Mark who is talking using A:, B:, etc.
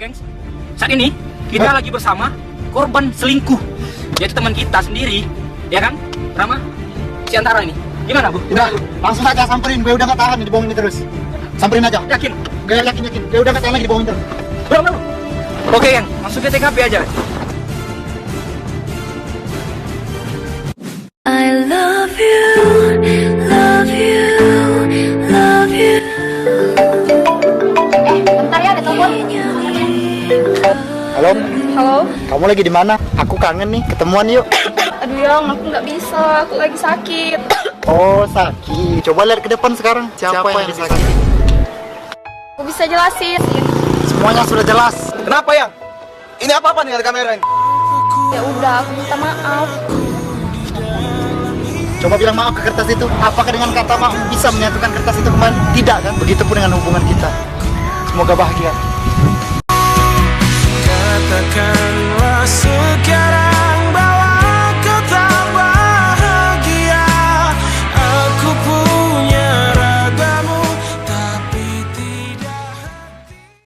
A: gengs? Saat ini kita lagi bersama korban selingkuh. Yaitu teman kita sendiri, ya kan? Bernama si Antara ini. Gimana, Bu?
B: Udah, langsung aja samperin. Gue udah gak tahan dibohongin ini terus. Samperin aja.
A: Yakin?
B: Gue yakin. Gue udah gak tahan lagi dibohongin terus.
A: Bro. Oke, yang masuk ke TKP aja.
C: I love you, love you, love you.
D: Bentar ya, ada telepon.
B: Halo,
D: Halo.
B: kamu lagi di mana? Aku kangen nih, ketemuan yuk.
D: Aduh yang, aku nggak bisa, aku lagi sakit.
B: Oh, sakit. Coba lihat ke depan sekarang. Siapa yang sakit?
D: Aku bisa jelasin.
B: Semuanya sudah jelas.
E: Kenapa yang? Ini apa nih ada kamera ini?
D: Ya udah, aku minta maaf.
B: Coba bilang maaf ke kertas itu. Apakah dengan kata maaf bisa menyatukan kertas itu kembali? Tidak kan? Begitupun dengan hubungan kita. Semoga bahagia.
F: Katakanlah